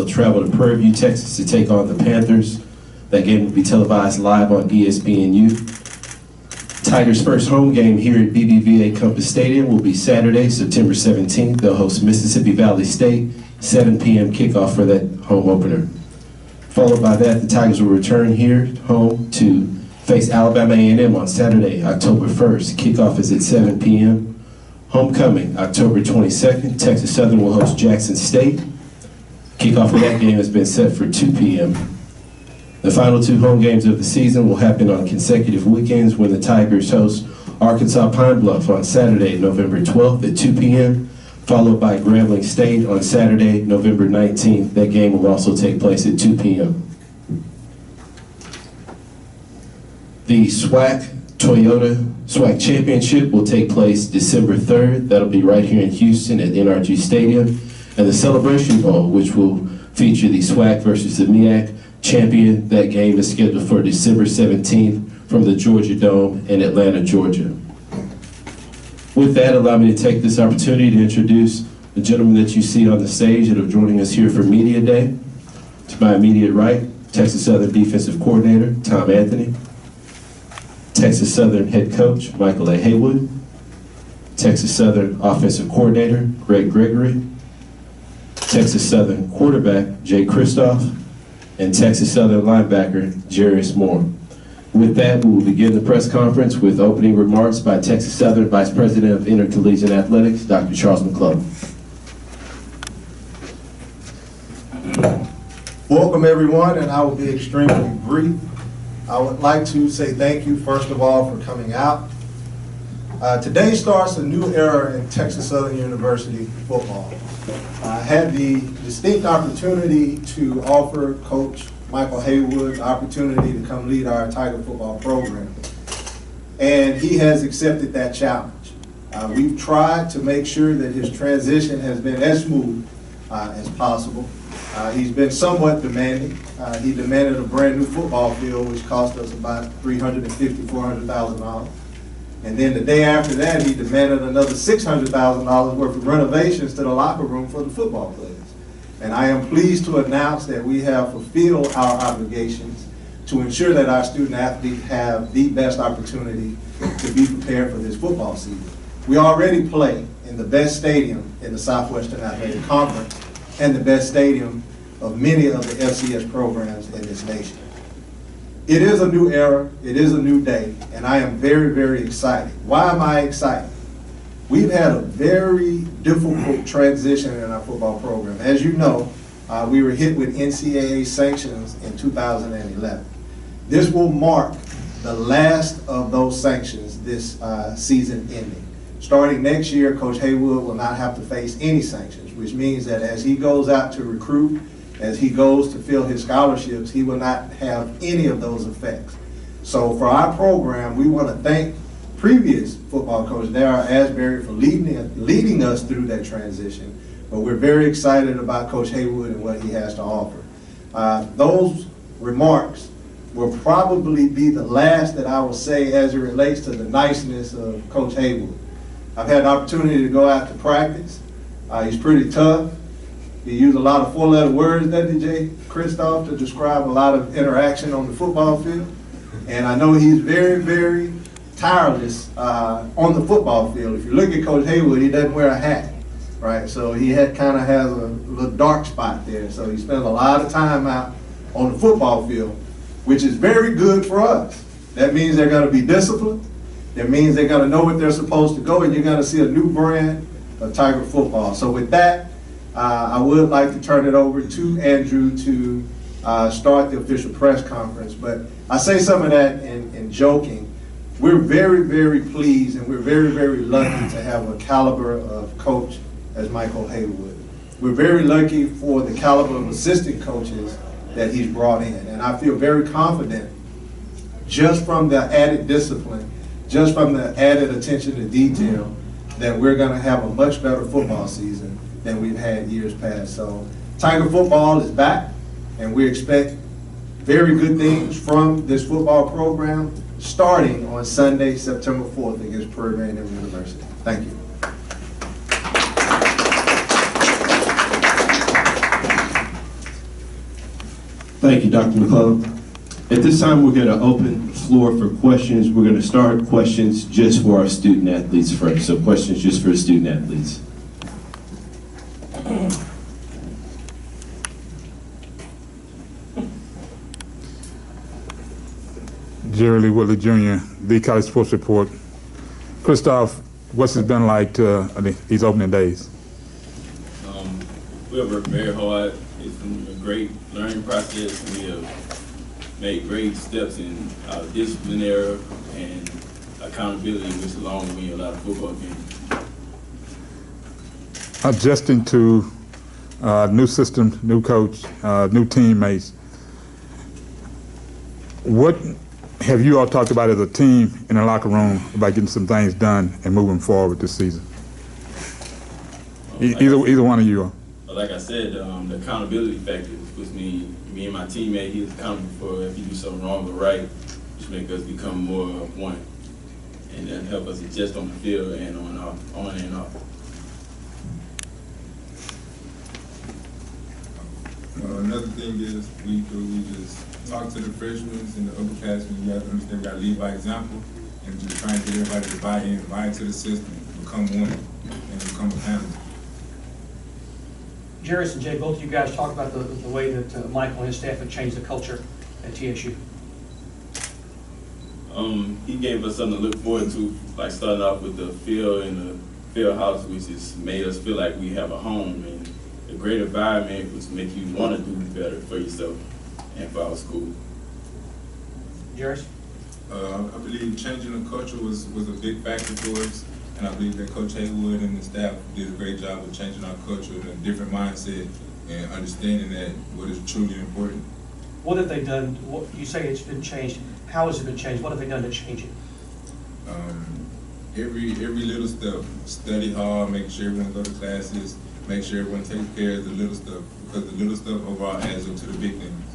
They'll travel to Prairie View, Texas to take on the Panthers. That game will be televised live on ESPNU. Tigers' first home game here at BBVA Compass Stadium will be Saturday, September 17th. They'll host Mississippi Valley State, 7 p.m. kickoff for that home opener. Followed by that, the Tigers will return here home to face Alabama A&M on Saturday, October 1st. Kickoff is at 7 p.m. Homecoming, October 22nd. Texas Southern will host Jackson State. Kickoff of that game has been set for 2 p.m. The final 2 home games of the season will happen on consecutive weekends when the Tigers host Arkansas Pine Bluff on Saturday, November 12th at 2 p.m., followed by Grambling State on Saturday, November 19th. That game will also take place at 2 p.m. The SWAC Championship will take place December 3rd. That'll be right here in Houston at NRG Stadium. And the Celebration Bowl, which will feature the SWAC versus the MEAC champion. That game is scheduled for December 17th from the Georgia Dome in Atlanta, Georgia. With that, allow me to take this opportunity to introduce the gentlemen that you see on the stage that are joining us here for Media Day. To my immediate right, Texas Southern Defensive Coordinator, Tom Anthony. Texas Southern Head Coach, Michael A. Haywood. Texas Southern Offensive Coordinator, Greg Gregory. Texas Southern Quarterback, Jay Kristoff. And Texas Southern Linebacker, Jarius Moore. With that, we will begin the press conference with opening remarks by Texas Southern Vice President of Intercollegiate Athletics, Dr. Charles McClellan. Welcome everyone, and I will be extremely brief. I would like to say thank you, first of all, for coming out. Today starts a new era in Texas Southern University football. I had the distinct opportunity to offer Coach Michael Haywood the opportunity to come lead our Tiger football program. And he has accepted that challenge. We've tried to make sure that his transition has been as smooth as possible. He's been somewhat demanding. He demanded a brand new football field, which cost us about $350,000, $400,000. And then the day after that, he demanded another $600,000 worth of renovations to the locker room for the football players. And I am pleased to announce that we have fulfilled our obligations to ensure that our student athletes have the best opportunity to be prepared for this football season. We already play in the best stadium in the Southwestern Athletic Conference and the best stadium of many of the FCS programs in this nation. It is a new era, it is a new day, and I am very, very excited. Why am I excited? We've had a very difficult transition in our football program. As you know, we were hit with NCAA sanctions in 2011. This will mark the last of those sanctions this season ending. Starting next year, Coach Haywood will not have to face any sanctions, which means that as he goes out to recruit, as he goes to fill his scholarships, he will not have any of those effects. So for our program, we want to thank previous football coach Darryl Asbury for leading us through that transition. But we're very excited about Coach Haywood and what he has to offer. Those remarks will probably be the last that I will say as it relates to the niceness of Coach Haywood. I've had the opportunity to go out to practice. He's pretty tough. He used a lot of 4-letter words, doesn't he, Jay Kristoff, to describe a lot of interaction on the football field. And I know he's very, very tireless on the football field. If you look at Coach Haywood, he doesn't wear a hat, right? So he kind of has a little dark spot there. So he spends a lot of time out on the football field, which is very good for us. That means they're going to be disciplined. That means they're going to know what they're supposed to go, and you're going to see a new brand of Tiger football. So with that, I would like to turn it over to Andrew to start the official press conference. But I say some of that in joking. We're very, very pleased, and we're very, very lucky to have a caliber of coach as Michael Haywood. We're very lucky for the caliber of assistant coaches that he's brought in. And I feel very confident just from the added discipline, just from the added attention to detail, that we're going to have a much better football season than we've had years past. So Tiger football is back, and we expect very good things from this football program starting on Sunday, September 4th against Prairie View University. Thank you. Thank you, Dr. McClellan. At this time, we're going to open the floor for questions. We're going to start questions just for our student athletes first. So questions just for the student athletes. Jerry Lee Woodley Jr., the College Sports Report. Christoph, what's it been like these opening days? We have worked very hard. It's been a great learning process. We have made great steps in our disciplinary and accountability, which along with winning a lot of football games. Adjusting to new system, new coach, new teammates. What have you all talked about as a team in the locker room about getting some things done and moving forward this season? Either one of you all. Like I said, the accountability factor puts me and my teammate, he's accountable for if you do something wrong or right, which make us become more one. And that help us adjust on the field and on and off. Another thing is we just talk to the freshmen and the upperclassmen. You have to understand we got to lead by example and just try and get everybody to buy into the system, become one, and become a family. Jairus and Jay, both of you guys talked about the way that Michael and his staff have changed the culture at TSU. He gave us something to look forward to, like starting off with the field and the field house, which has made us feel like we have a home, and a great environment which make you want to do better for yourself and for our school. Jairus? I believe changing the culture was a big factor for us. And I believe that Coach Haywood and the staff did a great job of changing our culture and a different mindset and understanding that what is truly important. What have they done? You say it's been changed. How has it been changed? What have they done to change it? Every little stuff. Study hard, make sure everyone go to classes, make sure everyone takes care of the little stuff, because the little stuff overall adds up to the big things.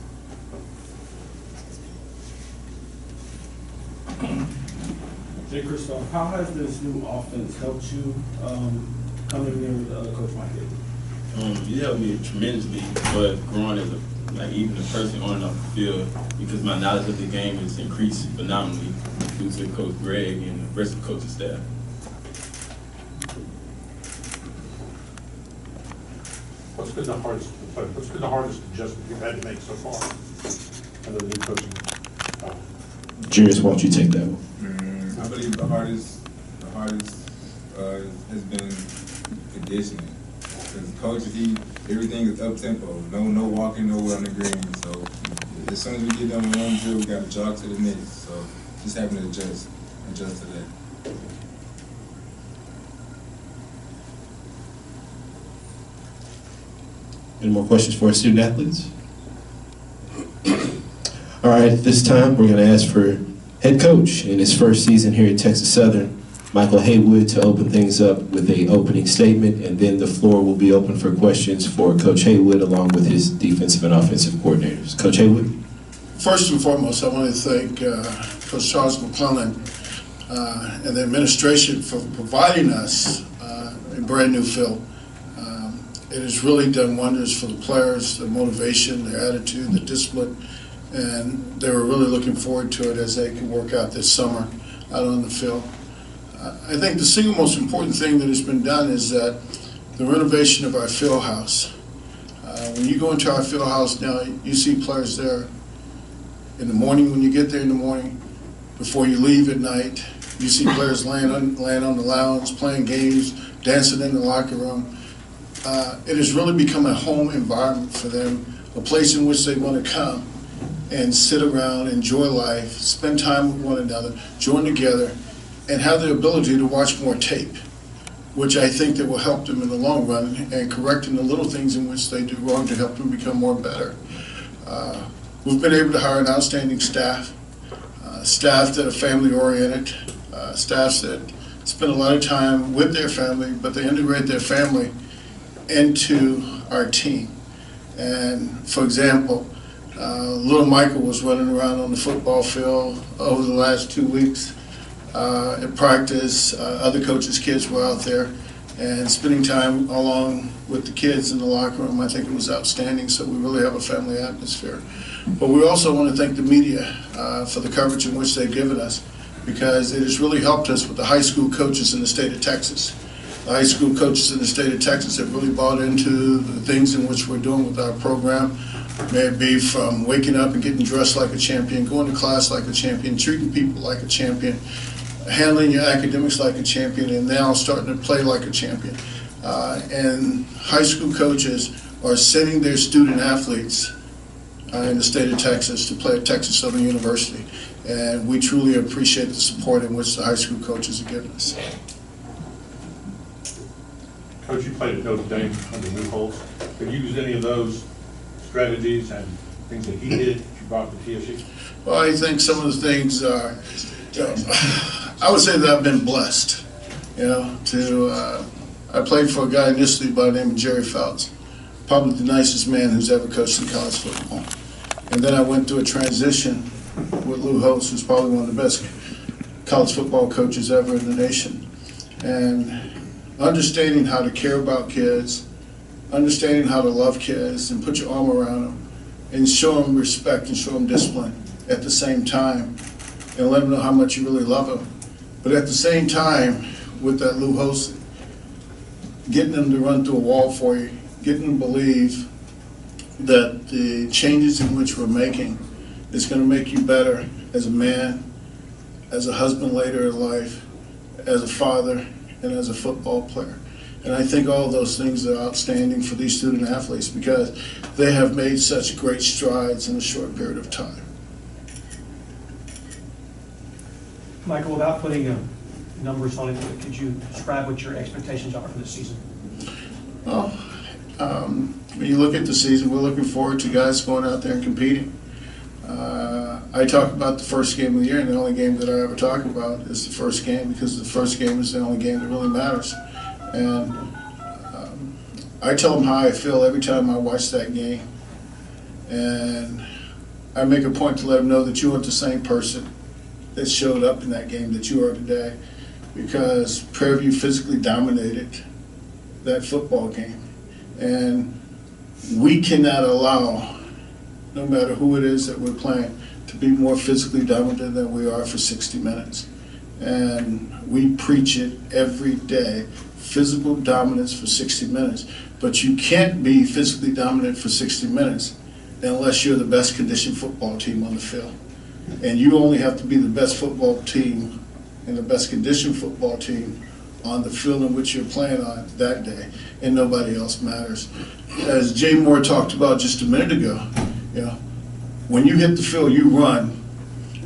Hey, Christoph, how has this new offense helped you coming in with Coach Mike Davis? It helped me tremendously, but growing as even a person on and off the field, because my knowledge of the game has increased phenomenally due to Coach Greg and the rest of the coaching staff. What's been the hardest adjustment you've had to make so far under the new coaching? Jairus, why don't you take that one? I believe the hardest has been conditioning. Because coaches, everything is up tempo. No walking nowhere on the green. So as soon as we get done with one drill, we got to jog to the next. So just having to adjust to that. Any more questions for our student athletes? All right, at this time, we're going to ask for head coach in his first season here at Texas Southern, Michael Haywood, to open things up with an opening statement, and then the floor will be open for questions for Coach Haywood along with his defensive and offensive coordinators. Coach Haywood? First and foremost, I want to thank Coach Charles McClellan and the administration for providing us a brand new field. It has really done wonders for the players, the motivation, their attitude, the discipline, and they were really looking forward to it as they can work out this summer out on the field. I think the single most important thing that has been done is that the renovation of our field house. When you go into our field house now, you see players there in the morning when you get there in the morning, before you leave at night. You see players laying on the lounge, playing games, dancing in the locker room. It has really become a home environment for them, a place in which they want to come and sit around, enjoy life, spend time with one another, join together, and have the ability to watch more tape, which I think that will help them in the long run and correcting the little things in which they do wrong to help them become more better. We've been able to hire an outstanding staff, staff that are family-oriented, staffs that spend a lot of time with their family, but they integrate their family into our team. And for example, little Michael was running around on the football field over the last 2 weeks at practice. Other coaches' kids were out there, And spending time along with the kids in the locker room, I think it was outstanding. So we really have a family atmosphere. But we also want to thank the media for the coverage in which they've given us, because it has really helped us with the high school coaches in the state of Texas. The high school coaches in the state of Texas have really bought into the things in which we're doing with our program. May it be from waking up and getting dressed like a champion, going to class like a champion, treating people like a champion, handling your academics like a champion, and now starting to play like a champion. And high school coaches are sending their student athletes in the state of Texas to play at Texas Southern University. And we truly appreciate the support in which the high school coaches have given us. Coach, you played at Notre Dame under Lou Holtz. Have you used any of those strategies and things that he did that you brought to TSU? Well, I think some of the things are, I would say that I've been blessed, I played for a guy initially by the name of Jerry Fouts, probably the nicest man who's ever coached in college football. And then I went through a transition with Lou Holtz, who's probably one of the best college football coaches ever in the nation. And understanding how to care about kids, understanding how to love kids and put your arm around them and show them respect and show them discipline at the same time, and let them know how much you really love them. But at the same time, with that Lou Holtz, getting them to run through a wall for you, getting them to believe that the changes in which we're making is going to make you better as a man, as a husband later in life, as a father, and as a football player. And I think all of those things are outstanding for these student athletes because they have made such great strides in a short period of time. Michael, without putting numbers on it, could you describe what your expectations are for this season? Well, when you look at the season, we're looking forward to guys going out there and competing. I talk about the first game of the year, and the only game that I ever talk about is the first game because the first game is the only game that really matters. And I tell them how I feel every time I watch that game. And I make a point to let them know that you aren't the same person that showed up in that game that you are today, because Prairie View physically dominated that football game. And we cannot allow, no matter who it is that we're playing, to be more physically dominant than we are for 60 minutes. And we preach it every day, physical dominance for 60 minutes. But you can't be physically dominant for 60 minutes unless you're the best conditioned football team on the field. And you only have to be the best football team and the best conditioned football team on the field in which you're playing on that day, and nobody else matters. As Jay Moore talked about just a minute ago, when you hit the field, you run.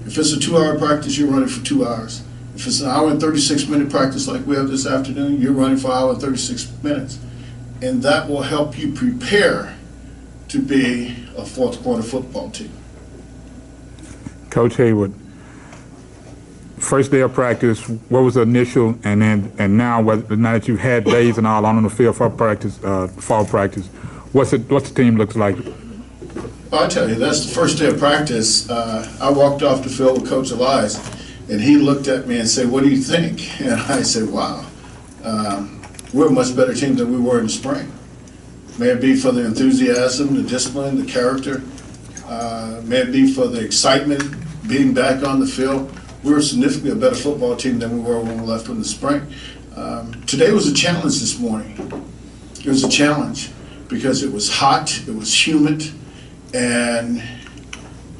If it's a 2-hour practice, you're running for 2 hours. If it's an hour and 36-minute practice like we have this afternoon, you're running for an hour and 36 minutes. And that will help you prepare to be a fourth quarter football team. Coach Hayward, first day of practice, what was the initial, and now that you've had days and all on the field for practice, fall practice, what's the team looks like? Well, I'll tell you, that's the first day of practice. I walked off the field with Coach Elias, and he looked at me and said, "What do you think?" And I said, "Wow, we're a much better team than we were in the spring. May it be for the enthusiasm, the discipline, the character. May it be for the excitement, being back on the field. We're significantly a better football team than we were when we left in the spring." Today was a challenge this morning. It was a challenge because it was hot, it was humid, and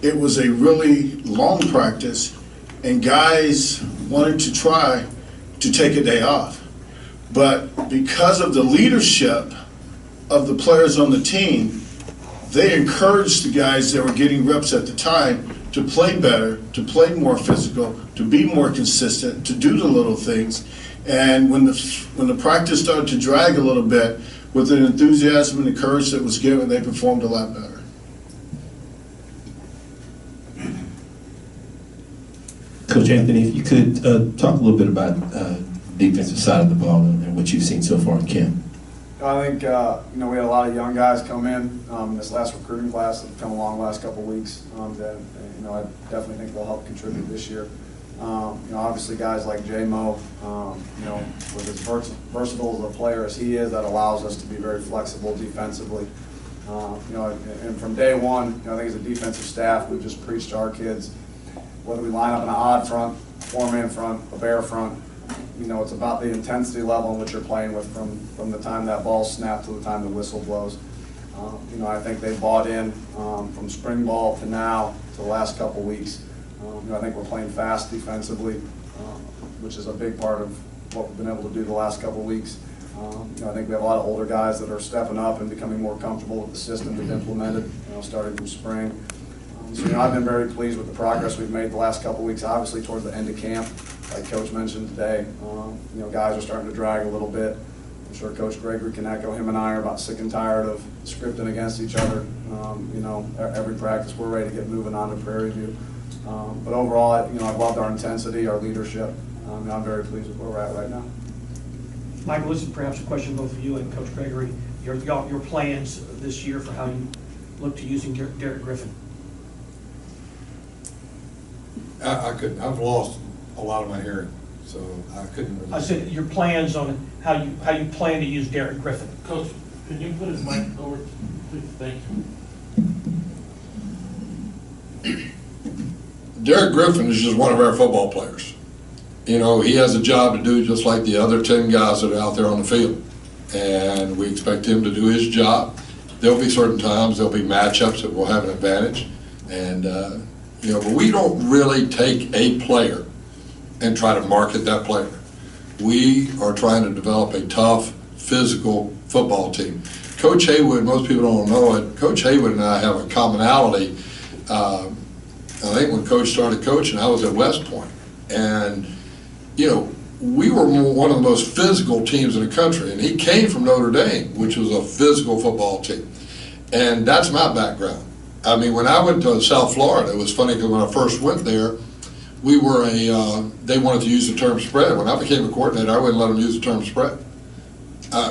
it was a really long practice, and guys wanted to try to take a day off. But because of the leadership of the players on the team, they encouraged the guys that were getting reps at the time to play better, to play more physical, to be more consistent, to do the little things. And when the practice started to drag a little bit, with the enthusiasm and the courage that was given, they performed a lot better. Coach Anthony, if you could talk a little bit about defensive side of the ball and what you've seen so far in camp. I think we had a lot of young guys come in this last recruiting class that have come along the last couple of weeks. That I definitely think they'll help contribute this year. Obviously guys like J-Mo, with as versatile as a player as he is, that allows us to be very flexible defensively. And from day one, I think as a defensive staff, we've just preached to our kids, whether we line up in an odd front, four-man front, a bear front, it's about the intensity level in which you're playing with from the time that ball's snapped to the time the whistle blows. I think they bought in from spring ball to now to the last couple weeks. I think we're playing fast defensively, which is a big part of what we've been able to do the last couple weeks. I think we have a lot of older guys that are stepping up and becoming more comfortable with the system we've implemented, starting from spring. So I've been very pleased with the progress we've made the last couple weeks. Obviously, towards the end of camp, like Coach mentioned today, guys are starting to drag a little bit. I'm sure Coach Gregory can echo. Him and I are about sick and tired of scripting against each other. Every practice we're ready to get moving on to Prairie View. But overall, I've loved our intensity, our leadership. I'm very pleased with where we're at right now. Michael, this is perhaps a question both of you and Coach Gregory. Your plans this year for how you look to using Derek Griffin. I've lost a lot of my hearing, so I couldn't really. I said your plans on how you plan to use Derek Griffin. Coach, can you put his mic over, please? Thank you. Derek Griffin is just one of our football players. He has a job to do just like the other 10 guys that are out there on the field. And we expect him to do his job. There'll be certain times, there'll be matchups that will have an advantage. And, but we don't really take a player and try to market that player. We are trying to develop a tough, physical football team. Coach Haywood, most people don't know it, Coach Haywood and I have a commonality. I think when Coach started coaching, I was at West Point. And, we were one of the most physical teams in the country. And he came from Notre Dame, which was a physical football team. And that's my background. I mean, when I went to South Florida, it was funny because when I first went there, they wanted to use the term spread. When I became a coordinator, I wouldn't let them use the term spread.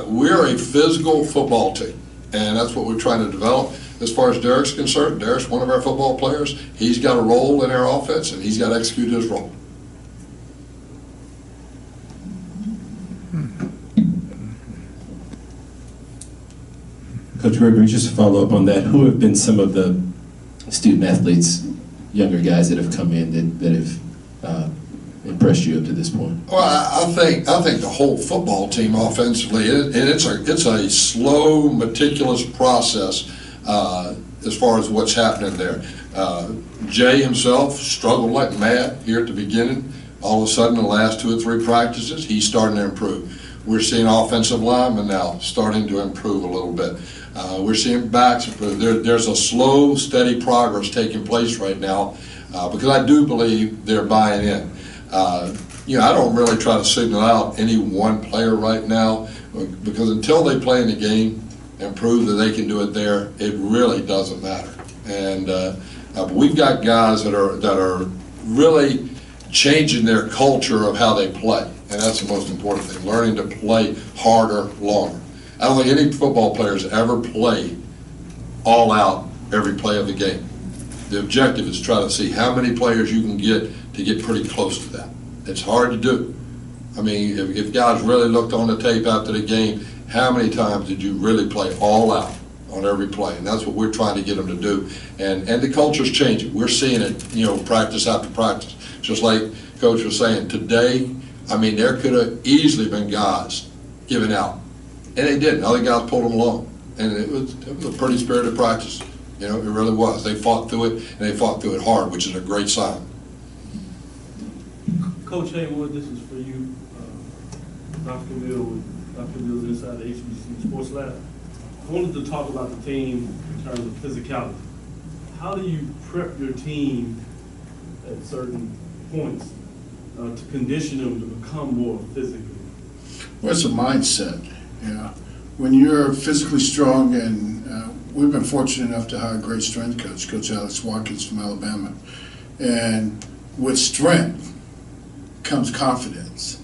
We're a physical football team, and that's what we're trying to develop. As far as Derek's concerned, Derek's one of our football players. He's got a role in our offense, and he's got to execute his role. Coach Gregory, just to follow up on that, who have been some of the student athletes, younger guys that have come in that have impressed you up to this point? Well, I think the whole football team offensively, and it's a slow, meticulous process as far as what's happening there. Jay himself struggled like mad here at the beginning. All of a sudden, the last 2 or 3 practices, he's starting to improve. We're seeing offensive linemen now starting to improve a little bit. We're seeing backs improve. There's a slow, steady progress taking place right now because I do believe they're buying in. I don't really try to signal out any one player right now because until they play in the game and prove that they can do it there, it really doesn't matter. And but we've got guys that are really changing their culture of how they play, and that's the most important thing, learning to play harder, longer. I don't think any football players ever play all out every play of the game. The objective is to try to see how many players you can get to get pretty close to that. It's hard to do. I mean, if guys really looked on the tape after the game, how many times did you really play all out on every play? And that's what we're trying to get them to do. And the culture's changing. We're seeing it, practice after practice. Just like Coach was saying, today, I mean, there could have easily been guys giving out. And they didn't. Other guys pulled them along. And it was a pretty spirited practice. It really was. They fought through it, and they fought through it hard, which is a great sign. Coach Haywood, this is for you. Dr. Mills inside the HBC Sports Lab. I wanted to talk about the team in terms of physicality. How do you prep your team at certain points to condition them to become more physical? Well, it's a mindset. When you're physically strong, and we've been fortunate enough to hire a great strength coach, Coach Alex Watkins from Alabama. And with strength comes confidence,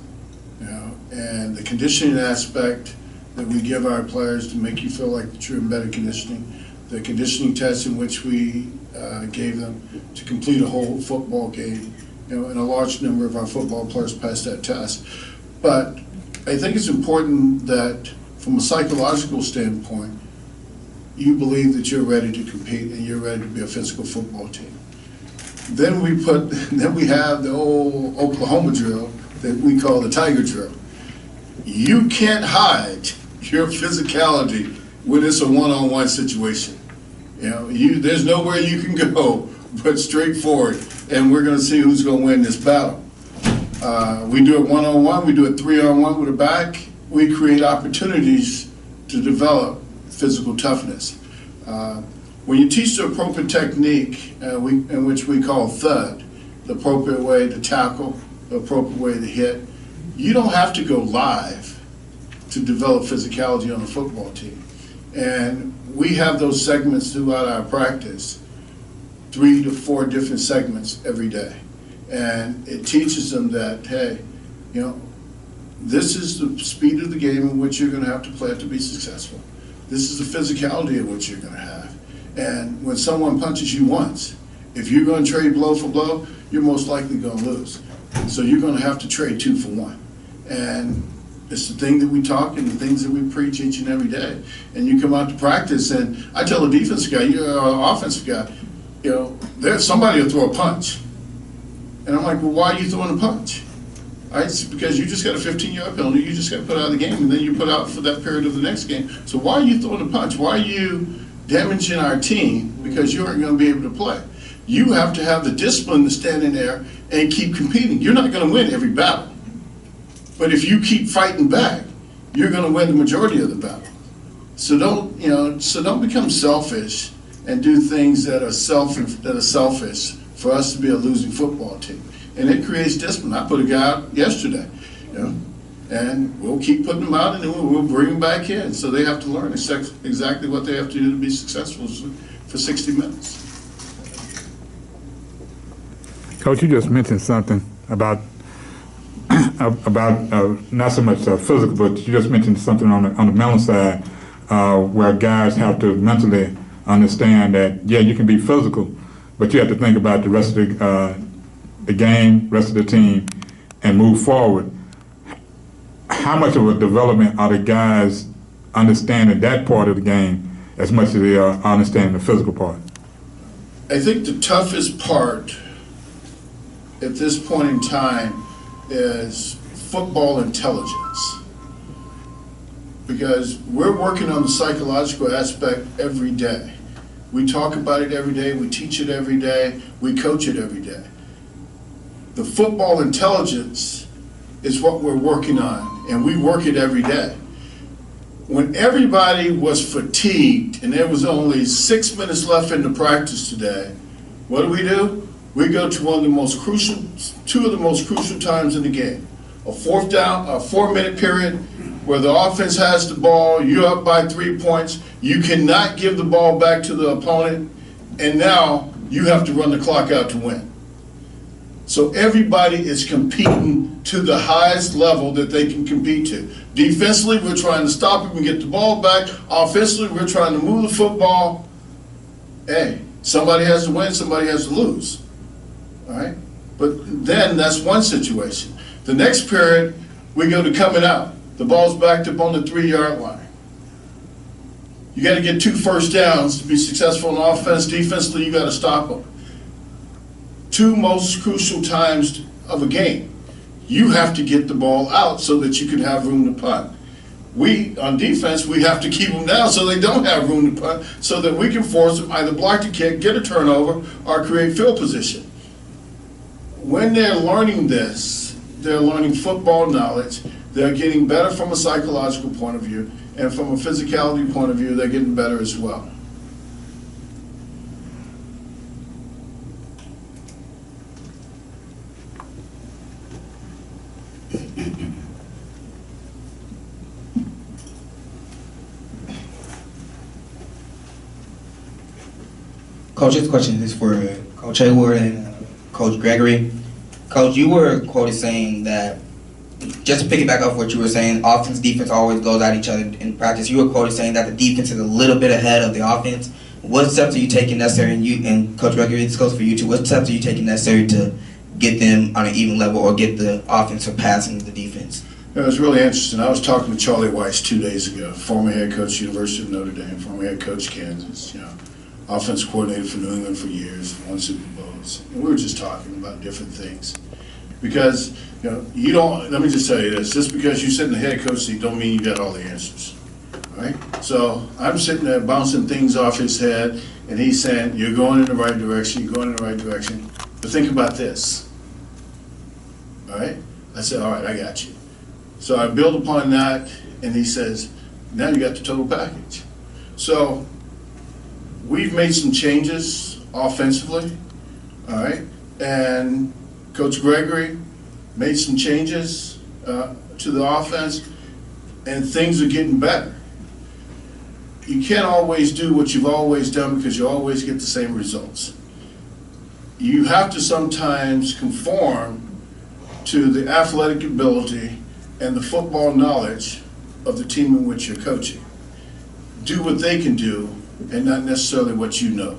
and the conditioning aspect that we give our players to make you feel like that you're in better conditioning, the conditioning tests in which we gave them to complete a whole football game and a large number of our football players pass that test. But I think it's important that from a psychological standpoint, you believe that you're ready to compete and you're ready to be a physical football team. Then we have the old Oklahoma drill that we call the Tiger drill. You can't hide your physicality when it's a one-on-one situation. There's nowhere you can go but straight forward, and we're going to see who's going to win this battle. We do it one-on-one, we do it three-on-one with a back. We create opportunities to develop physical toughness. When you teach the appropriate technique, in which we call thud, the appropriate way to tackle, the appropriate way to hit, you don't have to go live to develop physicality on a football team. And we have those segments throughout our practice, 3 to 4 different segments every day. And it teaches them that, hey, this is the speed of the game in which you're going to have to play to be successful. This is the physicality of what you're going to have. And when someone punches you once, if you're going to trade blow for blow, you're most likely going to lose. So you're going to have to trade 2 for 1. And it's the thing that we talk and the things that we preach each and every day. And you come out to practice, and I tell a defensive guy, you're an offensive guy, there's somebody will throw a punch. And I'm like, well, why are you throwing a punch? It's because you just got a 15-yard penalty, you just got put out of the game, and then you put out for that period of the next game. So why are you throwing a punch? Why are you damaging our team because you aren't going to be able to play? You have to have the discipline to stand in there and keep competing. You're not going to win every battle. But if you keep fighting back, you're going to win the majority of the battle. So don't become selfish and do things that are selfish for us to be a losing football team. And it creates discipline. I put a guy out yesterday, and we'll keep putting them out, and then we'll bring them back in. So they have to learn exactly what they have to do to be successful for 60 minutes. Coach, you just mentioned something about not so much physical, but you just mentioned something on the mental side, where guys have to mentally understand that, yeah, you can be physical, but you have to think about the rest of the game, rest of the team, and move forward. How much of a development are the guys understanding that part of the game as much as they are understanding the physical part? I think the toughest part at this point in time is football intelligence, because we're working on the psychological aspect every day. We talk about it every day, we teach it every day, we coach it every day. The football intelligence is what we're working on, and we work it every day. When everybody was fatigued and there was only 6 minutes left in the practice today, what do? We go to two of the most crucial times in the game. A 4-minute period where the offense has the ball, you're up by 3 points, you cannot give the ball back to the opponent, and now you have to run the clock out to win. So everybody is competing to the highest level that they can compete to. Defensively, we're trying to stop them and get the ball back. Offensively, we're trying to move the football. Hey, somebody has to win, somebody has to lose. All right? But then that's one situation. The next period, we go to coming out. The ball's backed up on the 3-yard line. You got to get 2 first downs to be successful on offense. Defensively, you got to stop them. 2 most crucial times of a game. You have to get the ball out so that you can have room to punt. On defense, we have to keep them down so they don't have room to punt, so that we can force them either block the kick, get a turnover, or create field position. When they're learning this, they're learning football knowledge. They're getting better from a psychological point of view, and from a physicality point of view, they're getting better as well. Coach, this question is for Coach Hayward and Coach Gregory. Coach, you were quoted saying that, just to piggyback off what you were saying, offense, defense always goes at each other in practice. You were quoted saying that the defense is a little bit ahead of the offense. What steps are you taking necessary, and Coach Gregory, this goes for you too, what steps are you taking necessary to get them on an even level or get the offense surpassing the defense? It was really interesting. I was talking to Charlie Weiss 2 days ago, former head coach, University of Notre Dame, former head coach, Kansas, offensive coordinator for New England for years, won Super Bowls. And we were just talking about different things. Because, you don't, let me just tell you this, just because you sit in the head coach seat don't mean you got all the answers. All right? So I'm sitting there bouncing things off his head, and he's saying, you're going in the right direction, you're going in the right direction, but think about this. All right? I said, all right, I got you. So I build upon that, and he says, now you got the total package. So we've made some changes offensively, all right? And Coach Gregory made some changes to the offense, and things are getting better. You can't always do what you've always done because you always get the same results. You have to sometimes conform to the athletic ability and the football knowledge of the team in which you're coaching. Do what they can do and not necessarily what you know.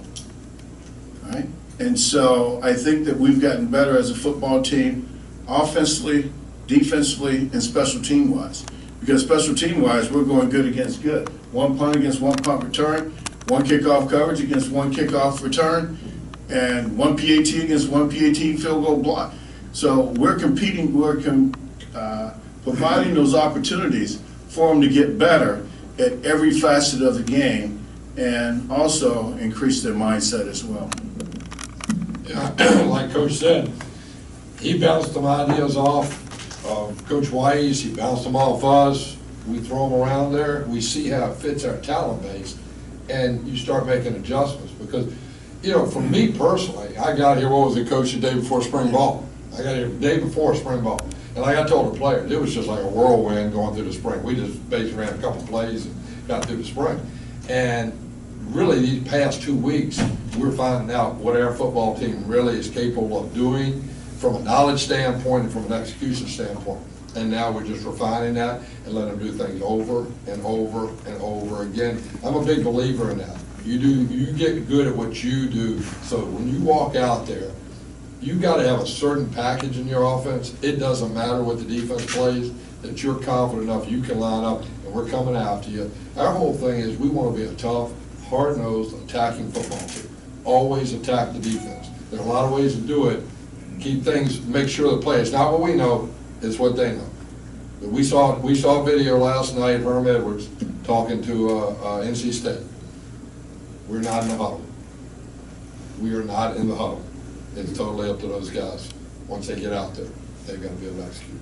All right? And so I think that we've gotten better as a football team, offensively, defensively, and special team-wise. Because special team-wise, we're going good against good. One punt against one punt return, one kickoff coverage against one kickoff return, and one PAT against one PAT field goal block. So we're competing, providing those opportunities for them to get better at every facet of the game and also increase their mindset as well. Yeah, like Coach said, he bounced some ideas off of Coach Weiss, he bounced them off us, we throw them around there, we see how it fits our talent base, and you start making adjustments. Because, for me personally, I got here, what was it, Coach, the day before spring ball? I got here the day before spring ball. And like I told the players, it was just like a whirlwind going through the spring. We just basically ran a couple plays and got through the spring. And really these past 2 weeks, we're finding out what our football team really is capable of doing from a knowledge standpoint and from an execution standpoint. And now we're just refining that and letting them do things over and over and over again. I'm a big believer in that. You get good at what you do, so when you walk out there, you got to have a certain package in your offense. It doesn't matter what the defense plays, that you're confident enough you can line up and we're coming after you. Our whole thing is we want to be a tough, hard-nosed, attacking football team. Always attack the defense. There are a lot of ways to do it. Keep things, make sure the play. It's not what we know, it's what they know. But we saw a video last night, Herm Edwards talking to NC State. We're not in the huddle. We are not in the huddle. It's totally up to those guys. Once they get out there, they've got to be able to execute.